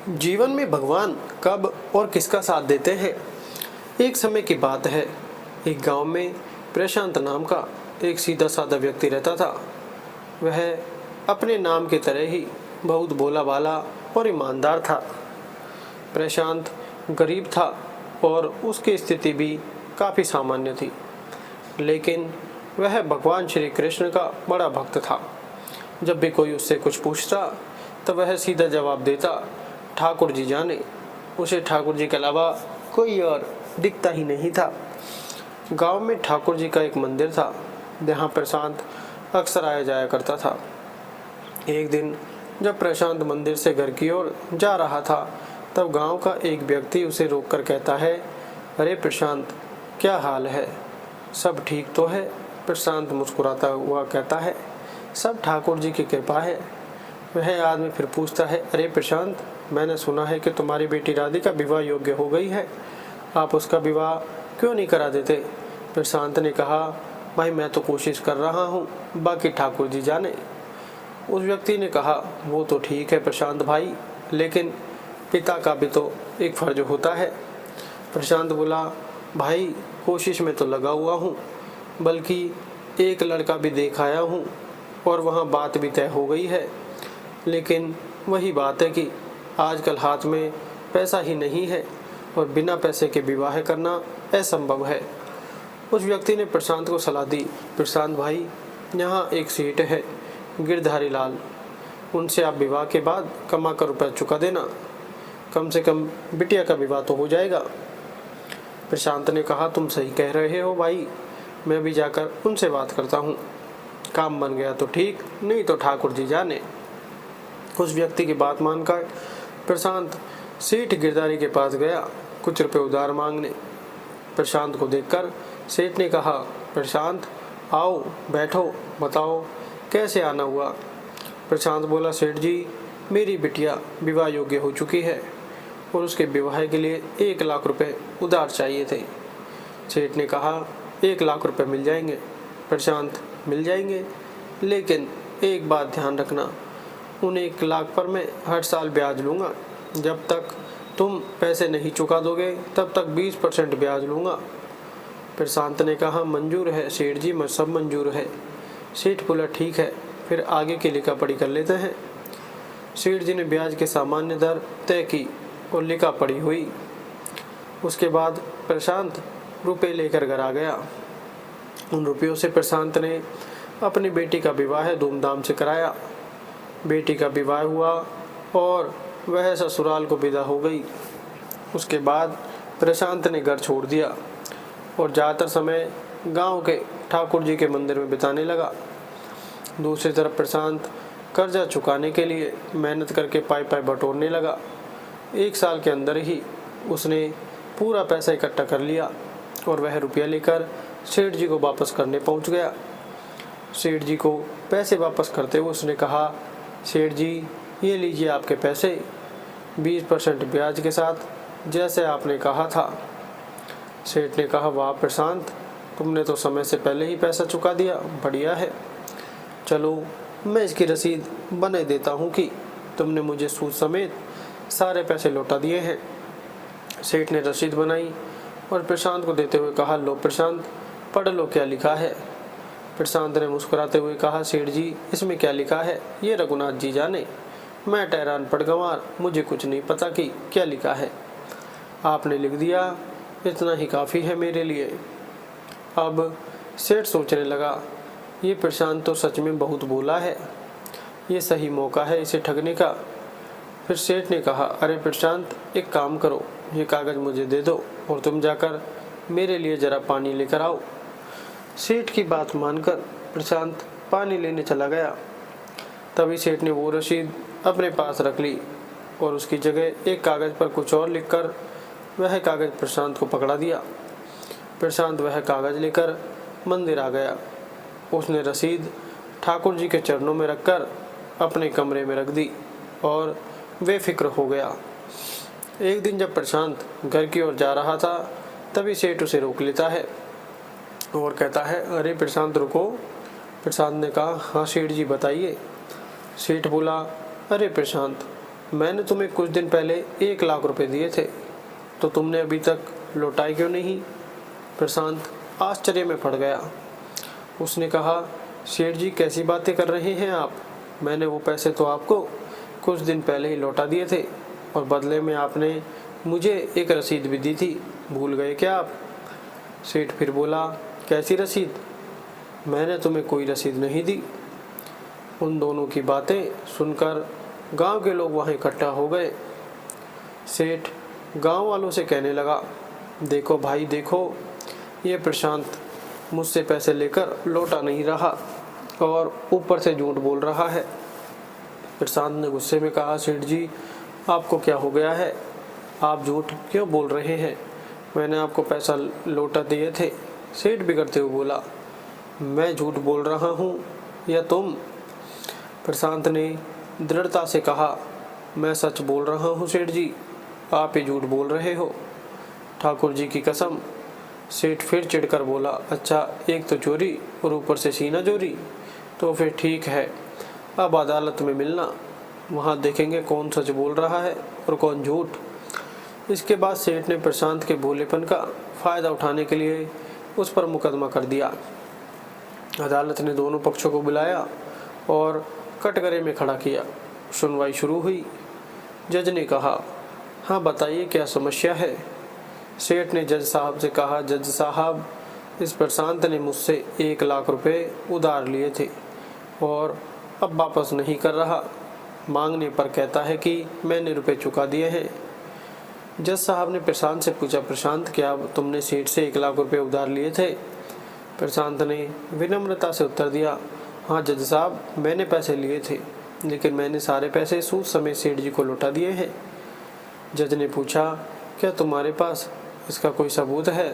जीवन में भगवान कब और किसका साथ देते हैं। एक समय की बात है, एक गांव में प्रशांत नाम का एक सीधा साधा व्यक्ति रहता था। वह अपने नाम की तरह ही बहुत भोला भाला और ईमानदार था। प्रशांत गरीब था और उसकी स्थिति भी काफ़ी सामान्य थी, लेकिन वह भगवान श्री कृष्ण का बड़ा भक्त था। जब भी कोई उससे कुछ पूछता तो वह सीधा जवाब देता, ठाकुर जी जाने। उसे ठाकुर जी के अलावा कोई और दिखता ही नहीं था। गांव में ठाकुर जी का एक मंदिर था, जहाँ प्रशांत अक्सर आया जाया करता था। एक दिन जब प्रशांत मंदिर से घर की ओर जा रहा था, तब गांव का एक व्यक्ति उसे रोककर कहता है, अरे प्रशांत, क्या हाल है, सब ठीक तो है। प्रशांत मुस्कुराता हुआ कहता है, सब ठाकुर जी की कृपा है। वह आदमी फिर पूछता है, अरे प्रशांत, मैंने सुना है कि तुम्हारी बेटी राधिका विवाह योग्य हो गई है, आप उसका विवाह क्यों नहीं करा देते। प्रशांत ने कहा, भाई मैं तो कोशिश कर रहा हूँ, बाकी ठाकुर जी जाने। उस व्यक्ति ने कहा, वो तो ठीक है प्रशांत भाई, लेकिन पिता का भी तो एक फर्ज होता है। प्रशांत बोला, भाई कोशिश में तो लगा हुआ हूँ, बल्कि एक लड़का भी देख आया हूँ और वहाँ बात भी तय हो गई है, लेकिन वही बात है कि आजकल हाथ में पैसा ही नहीं है और बिना पैसे के विवाह करना असंभव है। उस व्यक्ति ने प्रशांत को सलाह दी, प्रशांत भाई, यहाँ एक सेठ है गिरधारी लाल, उनसे आप विवाह के बाद कमा कर रुपया चुका देना, कम से कम बिटिया का विवाह तो हो जाएगा। प्रशांत ने कहा, तुम सही कह रहे हो भाई, मैं भी जाकर उनसे बात करता हूँ, काम बन गया तो ठीक, नहीं तो ठाकुर जी जाने। उस व्यक्ति की बात मानकर प्रशांत सेठ गिरधारी के पास गया कुछ रुपए उधार मांगने। प्रशांत को देखकर सेठ ने कहा, प्रशांत आओ बैठो, बताओ कैसे आना हुआ। प्रशांत बोला, सेठ जी, मेरी बिटिया विवाह योग्य हो चुकी है और उसके विवाह के लिए 1 लाख रुपए उधार चाहिए थे। सेठ ने कहा, 1 लाख रुपए मिल जाएंगे। प्रशांत, मिल जाएंगे, लेकिन एक बात ध्यान रखना, उन 1 लाख पर मैं हर साल ब्याज लूँगा। जब तक तुम पैसे नहीं चुका दोगे तब तक 20% ब्याज लूँगा। प्रशांत ने कहा, मंजूर है सेठ जी, मैं सब मंजूर है। सेठ बोला, ठीक है, फिर आगे की लिखा पढ़ी कर लेते हैं। सेठ जी ने ब्याज के सामान्य दर तय की और लिखा पढ़ी हुई। उसके बाद प्रशांत रुपए लेकर घर आ गया। उन रुपयों से प्रशांत ने अपनी बेटी का विवाह धूमधाम से कराया। बेटी का विवाह हुआ और वह ससुराल को विदा हो गई। उसके बाद प्रशांत ने घर छोड़ दिया और ज़्यादातर समय गांव के ठाकुर जी के मंदिर में बिताने लगा। दूसरी तरफ प्रशांत कर्जा चुकाने के लिए मेहनत करके पाई पाई बटोरने लगा। 1 साल के अंदर ही उसने पूरा पैसा इकट्ठा कर लिया और वह रुपया लेकर सेठ जी को वापस करने पहुंच गया। सेठ जी को पैसे वापस करते हुए उसने कहा, सेठ जी, ये लीजिए आपके पैसे, 20% ब्याज के साथ, जैसे आपने कहा था। सेठ ने कहा, वाह प्रशांत, तुमने तो समय से पहले ही पैसा चुका दिया, बढ़िया है। चलो मैं इसकी रसीद बना देता हूँ कि तुमने मुझे सूद समेत सारे पैसे लौटा दिए हैं। सेठ ने रसीद बनाई और प्रशांत को देते हुए कहा, लो प्रशांत, पढ़ लो क्या लिखा है। प्रशांत ने मुस्कुराते हुए कहा, सेठ जी, इसमें क्या लिखा है ये रघुनाथ जी जाने, मैं टहरान पड़गंवार, मुझे कुछ नहीं पता कि क्या लिखा है। आपने लिख दिया, इतना ही काफ़ी है मेरे लिए। अब सेठ सोचने लगा, ये प्रशांत तो सच में बहुत भोला है, ये सही मौका है इसे ठगने का। फिर सेठ ने कहा, अरे प्रशांत, एक काम करो, ये कागज़ मुझे दे दो और तुम जाकर मेरे लिए ज़रा पानी लेकर आओ। सेठ की बात मानकर प्रशांत पानी लेने चला गया। तभी सेठ ने वो रसीद अपने पास रख ली और उसकी जगह एक कागज़ पर कुछ और लिखकर वह कागज़ प्रशांत को पकड़ा दिया। प्रशांत वह कागज़ लेकर मंदिर आ गया। उसने रसीद ठाकुर जी के चरणों में रखकर अपने कमरे में रख दी और बेफिक्र हो गया। एक दिन जब प्रशांत घर की ओर जा रहा था, तभी सेठ उसे रोक लेता है और कहता है, अरे प्रशांत रुको। प्रशांत ने कहा, हाँ सेठ जी बताइए। सेठ बोला, अरे प्रशांत, मैंने तुम्हें कुछ दिन पहले 1 लाख रुपए दिए थे, तो तुमने अभी तक लौटाए क्यों नहीं? प्रशांत आश्चर्य में पड़ गया। उसने कहा, सेठ जी कैसी बातें कर रहे हैं आप? मैंने वो पैसे तो आपको कुछ दिन पहले ही लौटा दिए थे, और बदले में आपने मुझे एक रसीद भी दी थी, भूल गए क्या आप? सेठ फिर बोला, कैसी रसीद? मैंने तुम्हें कोई रसीद नहीं दी। उन दोनों की बातें सुनकर गांव के लोग वहां इकट्ठा हो गए। सेठ गांव वालों से कहने लगा, देखो भाई देखो, ये प्रशांत मुझसे पैसे लेकर लौटा नहीं रहा और ऊपर से झूठ बोल रहा है। प्रशांत ने गुस्से में कहा, सेठ जी आपको क्या हो गया है? आप झूठ क्यों बोल रहे हैं? मैंने आपको पैसा लौटा दिए थे। सेठ बिगड़ते हुए बोला, मैं झूठ बोल रहा हूँ या तुम? प्रशांत ने दृढ़ता से कहा, मैं सच बोल रहा हूँ सेठ जी, आप ही झूठ बोल रहे हो। ठाकुर जी की कसम। सेठ फिर चिढ़कर बोला, अच्छा एक तो चोरी और ऊपर से सीना चोरी, तो फिर ठीक है, अब अदालत में मिलना, वहाँ देखेंगे कौन सच बोल रहा है और कौन झूठ। इसके बाद सेठ ने प्रशांत के भोलेपन का फ़ायदा उठाने के लिए उस पर मुकदमा कर दिया। अदालत ने दोनों पक्षों को बुलाया और कटघरे में खड़ा किया। सुनवाई शुरू हुई। जज ने कहा, हाँ बताइए क्या समस्या है? सेठ ने जज साहब से कहा, जज साहब इस प्रशांत ने मुझसे 1 लाख रुपए उधार लिए थे और अब वापस नहीं कर रहा। मांगने पर कहता है कि मैंने रुपए चुका दिए हैं। जज साहब ने प्रशांत से पूछा, प्रशांत क्या तुमने सेठ से 1 लाख रुपए उधार लिए थे? प्रशांत ने विनम्रता से उत्तर दिया, हाँ जज साहब मैंने पैसे लिए थे, लेकिन मैंने सारे पैसे सूद समेत सेठ जी को लौटा दिए हैं। जज ने पूछा, क्या तुम्हारे पास इसका कोई सबूत है?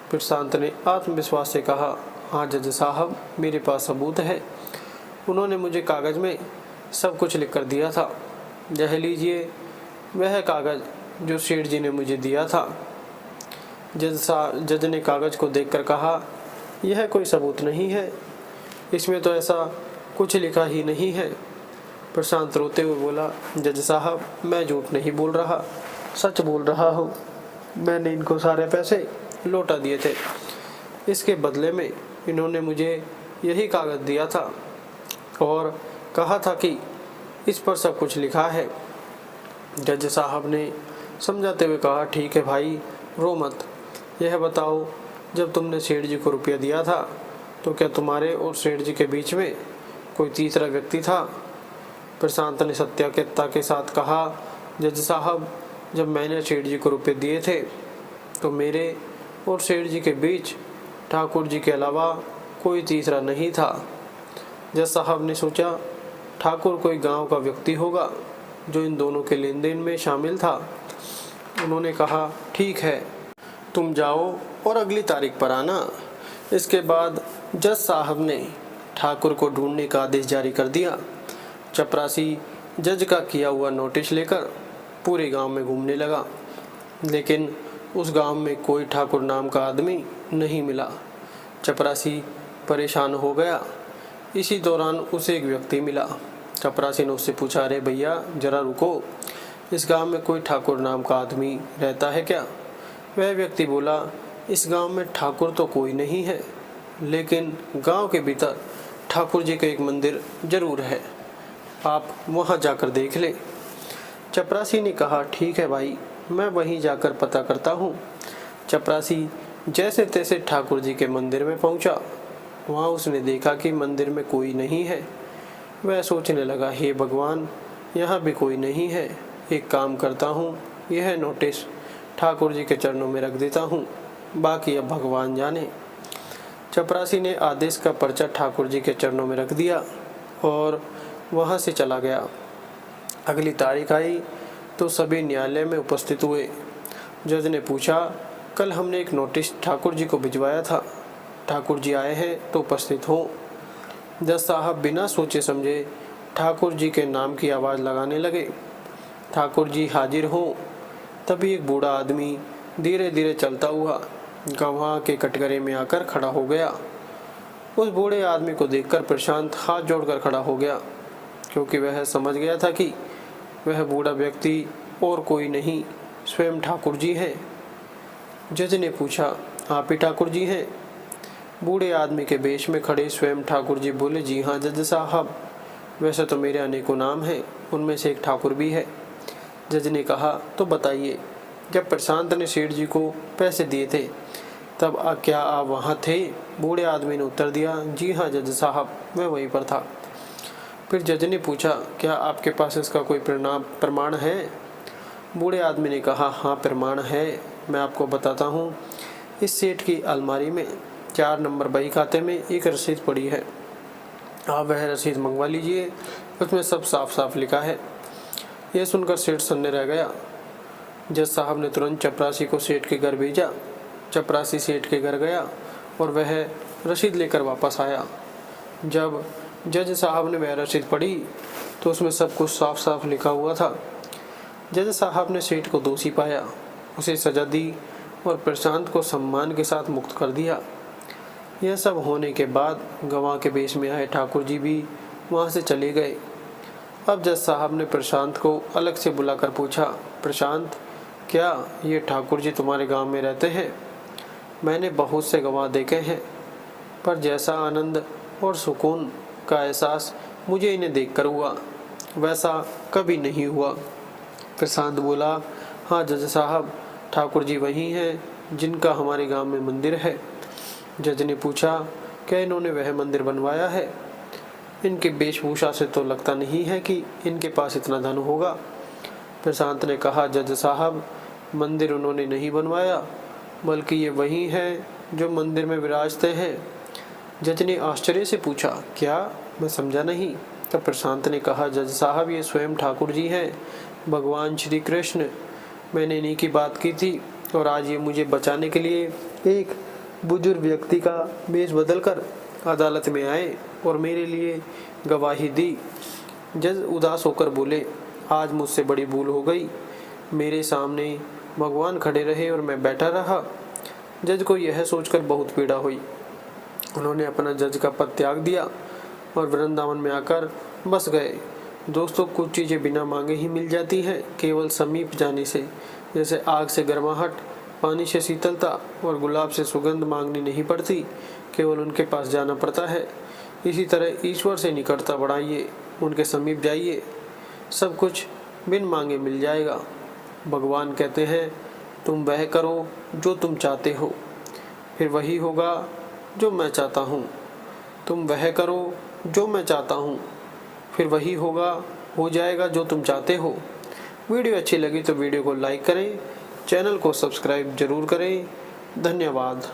प्रशांत ने आत्मविश्वास से कहा, हाँ जज साहब मेरे पास सबूत है। उन्होंने मुझे कागज़ में सब कुछ लिख कर दिया था। यह लीजिए वह कागज़ जो सेठ जी ने मुझे दिया था। जज ने कागज़ को देखकर कहा, यह कोई सबूत नहीं है, इसमें तो ऐसा कुछ लिखा ही नहीं है। प्रशांत रोते हुए बोला, जज साहब मैं झूठ नहीं बोल रहा, सच बोल रहा हूँ। मैंने इनको सारे पैसे लौटा दिए थे। इसके बदले में इन्होंने मुझे यही कागज़ दिया था और कहा था कि इस पर सब कुछ लिखा है। जज साहब ने समझाते हुए कहा, ठीक है भाई रो मत। यह बताओ, जब तुमने सेठ जी को रुपया दिया था तो क्या तुम्हारे और सेठ जी के बीच में कोई तीसरा व्यक्ति था? प्रशांत ने सत्याग्रता के साथ कहा, जज साहब जब मैंने सेठ जी को रुपये दिए थे तो मेरे और सेठ जी के बीच ठाकुर जी के अलावा कोई तीसरा नहीं था। जज साहब ने सोचा, ठाकुर कोई गांव का व्यक्ति होगा जो इन दोनों के लेन देन में शामिल था। उन्होंने कहा, ठीक है तुम जाओ और अगली तारीख पर आना। इसके बाद जज साहब ने ठाकुर को ढूंढने का आदेश जारी कर दिया। चपरासी जज का किया हुआ नोटिस लेकर पूरे गांव में घूमने लगा, लेकिन उस गांव में कोई ठाकुर नाम का आदमी नहीं मिला। चपरासी परेशान हो गया। इसी दौरान उसे एक व्यक्ति मिला। चपरासी ने उससे पूछा, अरे भैया जरा रुको, इस गांव में कोई ठाकुर नाम का आदमी रहता है क्या? वह व्यक्ति बोला, इस गांव में ठाकुर तो कोई नहीं है, लेकिन गांव के भीतर ठाकुर जी का एक मंदिर जरूर है, आप वहां जाकर देख लें। चपरासी ने कहा, ठीक है भाई मैं वहीं जाकर पता करता हूँ। चपरासी जैसे तैसे ठाकुर जी के मंदिर में पहुँचा। वहाँ उसने देखा कि मंदिर में कोई नहीं है। वह सोचने लगा, हे भगवान यहाँ भी कोई नहीं है। एक काम करता हूँ, यह नोटिस ठाकुर जी के चरणों में रख देता हूँ, बाकी अब भगवान जाने। चपरासी ने आदेश का पर्चा ठाकुर जी के चरणों में रख दिया और वहाँ से चला गया। अगली तारीख आई तो सभी न्यायालय में उपस्थित हुए। जज ने पूछा, कल हमने एक नोटिस ठाकुर जी को भिजवाया था, ठाकुर जी आए हैं तो उपस्थित हो। जज साहब बिना सोचे समझे ठाकुर जी के नाम की आवाज़ लगाने लगे। ठाकुर जी हाजिर हों। तभी एक बूढ़ा आदमी धीरे धीरे चलता हुआ गवाह के कटघरे में आकर खड़ा हो गया। उस बूढ़े आदमी को देखकर प्रशांत हाथ जोड़कर खड़ा हो गया, क्योंकि वह समझ गया था कि वह बूढ़ा व्यक्ति और कोई नहीं स्वयं ठाकुर जी हैं। जज ने पूछा, आप ही ठाकुर जी हैं? बूढ़े आदमी के वेश में खड़े स्वयं ठाकुर जी बोले, जी हाँ जज साहब, वैसे तो मेरे अनेकों नाम हैं, उनमें से एक ठाकुर भी है। जज ने कहा, तो बताइए, जब प्रशांत ने सेठ जी को पैसे दिए थे तब क्या आप वहाँ थे? बूढ़े आदमी ने उत्तर दिया, जी हाँ जज साहब, मैं वहीं पर था। फिर जज ने पूछा, क्या आपके पास इसका कोई प्रमाण है? बूढ़े आदमी ने कहा, हाँ प्रमाण है, मैं आपको बताता हूँ। इस सेठ की अलमारी में 4 नंबर बही खाते में एक रसीद पड़ी है, आप वह रसीद मंगवा लीजिए, उसमें सब साफ साफ लिखा है। यह सुनकर सेठ सन्ने रह गया। जज साहब ने तुरंत चपरासी को सेठ के घर भेजा। चपरासी सेठ के घर गया और वह रसीद लेकर वापस आया। जब जज साहब ने वह रसीद पढ़ी तो उसमें सब कुछ साफ साफ लिखा हुआ था। जज साहब ने सेठ को दोषी पाया, उसे सजा दी और प्रशांत को सम्मान के साथ मुक्त कर दिया। यह सब होने के बाद गवाह के वेश में आए ठाकुर जी भी वहाँ से चले गए। अब जज साहब ने प्रशांत को अलग से बुलाकर पूछा, प्रशांत, क्या ये ठाकुर जी तुम्हारे गांव में रहते हैं? मैंने बहुत से गवाह देखे हैं, पर जैसा आनंद और सुकून का एहसास मुझे इन्हें देखकर हुआ, वैसा कभी नहीं हुआ। प्रशांत बोला, हाँ जज साहब, ठाकुर जी वही हैं जिनका हमारे गांव में मंदिर है। जज ने पूछा, क्या इन्होंने वह मंदिर बनवाया है? इनकी वेशभूषा से तो लगता नहीं है कि इनके पास इतना धन होगा। प्रशांत ने कहा, जज साहब, मंदिर उन्होंने नहीं बनवाया, बल्कि ये वही हैं जो मंदिर में विराजते हैं। जज ने आश्चर्य से पूछा, क्या? मैं समझा नहीं। तब प्रशांत ने कहा, जज साहब, ये स्वयं ठाकुर जी हैं, भगवान श्री कृष्ण। मैंने इन्हीं की बात की थी और आज ये मुझे बचाने के लिए एक बुजुर्ग व्यक्ति का वेश बदलकर अदालत में आए और मेरे लिए गवाही दी। जज उदास होकर बोले, आज मुझसे बड़ी भूल हो गई। मेरे सामने भगवान खड़े रहे और मैं बैठा रहा। जज को यह सोचकर बहुत पीड़ा हुई। उन्होंने अपना जज का पद त्याग दिया और वृंदावन में आकर बस गए। दोस्तों, कुछ चीज़ें बिना मांगे ही मिल जाती हैं, केवल समीप जाने से। जैसे आग से गर्माहट, पानी से शीतलता और गुलाब से सुगंध मांगनी नहीं पड़ती, केवल उनके पास जाना पड़ता है। इसी तरह ईश्वर से निकटता बढ़ाइए, उनके समीप जाइए, सब कुछ बिन मांगे मिल जाएगा। भगवान कहते हैं, तुम वह करो जो तुम चाहते हो, फिर वही होगा जो मैं चाहता हूँ। तुम वह करो जो मैं चाहता हूँ, फिर वही होगा, हो जाएगा जो तुम चाहते हो। वीडियो अच्छी लगी तो वीडियो को लाइक करें, चैनल को सब्सक्राइब जरूर करें। धन्यवाद।